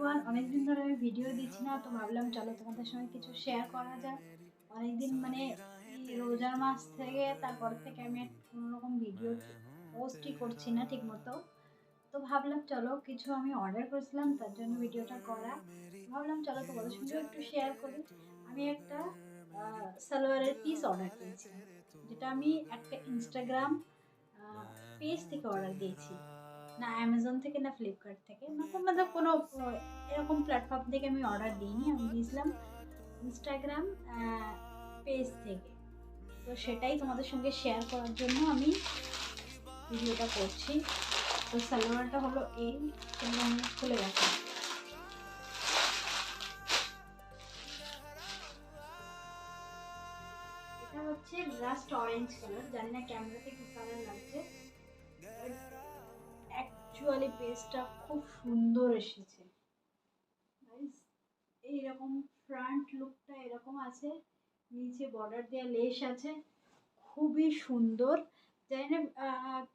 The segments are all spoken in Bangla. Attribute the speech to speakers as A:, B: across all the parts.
A: এভরিওয়ান, অনেকদিন ধরে আমি ভিডিও দিচ্ছি না, তো ভাবলাম চলো তোমাদের সঙ্গে কিছু শেয়ার করা যাক। অনেকদিন মানে এই রোজার মাস থেকে তারপর থেকে আমি কোনো রকম ভিডিও পোস্টই করছি না ঠিক মতো। তো ভাবলাম চলো কিছু আমি অর্ডার করেছিলাম, তার জন্য ভিডিওটা করা। ভাবলাম চলো তোমাদের সঙ্গেও একটু শেয়ার করি। আমি একটা সালোয়ারের পিস অর্ডার করেছিলাম, যেটা আমি একটা ইনস্টাগ্রাম পেজ থেকে অর্ডার দিয়েছি। না অ্যামাজন থেকে, না ফ্লিপকার্ট থেকে, না কোনো এরকম প্ল্যাটফর্ম থেকে আমি অর্ডার দিইনি। আমি দিয়েছিলাম ইনস্টাগ্রাম পেজ থেকে। তো সেটাই তোমাদের সঙ্গে শেয়ার করার জন্য আমি ভিডিওটা করছি। তো সালোয়ারটা হলো এই, আমি খুলে গেছে। এটা হচ্ছে রাস্ট অরেঞ্জ কালার, জানি না ক্যামেরাতে কি কালার লাগছে, অ্যাকচুয়ালি পেজটা খুব সুন্দর এসেছে। এইরকম ফ্রন্ট লুকটা এরকম আছে, নিচে বর্ডার দেওয়া লেস আছে, খুবই সুন্দর। জানি না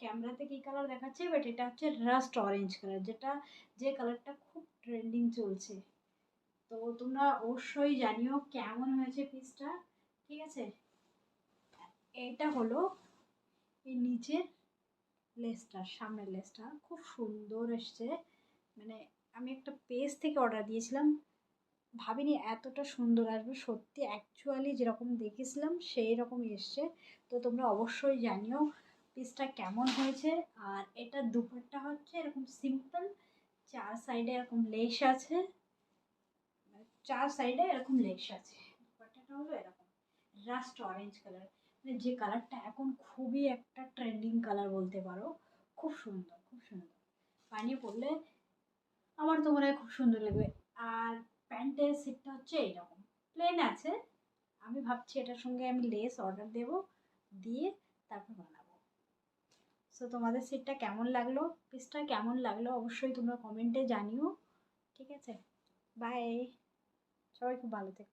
A: ক্যামেরাতে কি কালার দেখাচ্ছে, বাট এটা হচ্ছে রাস্ট অরেঞ্জ কালার, যেটা যে কালারটা খুব ট্রেন্ডিং চলছে। তো তোমরা অবশ্যই জানিও কেমন হয়েছে পিসটা। ঠিক আছে, এটা হলো এই নিচের লেসটা, সামনের লেসটা খুব সুন্দর এসছে। মানে আমি একটা পেজ থেকে অর্ডার দিয়েছিলাম, ভাবিনি এতটা সুন্দর আসবে। সত্যি অ্যাকচুয়ালি যেরকম দেখেছিলাম সেই রকমই এসছে। তো তোমরা অবশ্যই জানিও পিসটা কেমন হয়েছে। আর এটা দুপাট্টা হচ্ছে এরকম সিম্পল, চার সাইডে এরকম লেস আছে, চার সাইডে এরকম লেস আছে। দুপাট্টাটা হলো এরকম রাস্ট অরেঞ্জ কালার, মানে যে কালারটা এখন খুবই একটা ট্রেন্ডিং কালার বলতে পারো। খুব সুন্দর, খুব সুন্দর। বানিয়ে পরলে আমার তো মনে হয় খুব সুন্দর লাগবে। আর প্যান্টের সেটটা হচ্ছে এইরকম প্লেন আছে। আমি ভাবছি এটার সঙ্গে আমি লেস অর্ডার দেব, দিয়ে তারপর বানাবো। সো তোমাদের সেটটা কেমন লাগলো, পিসটা কেমন লাগলো অবশ্যই তোমরা কমেন্টে জানিও। ঠিক আছে, বাই, সবাই খুব ভালো থেকো।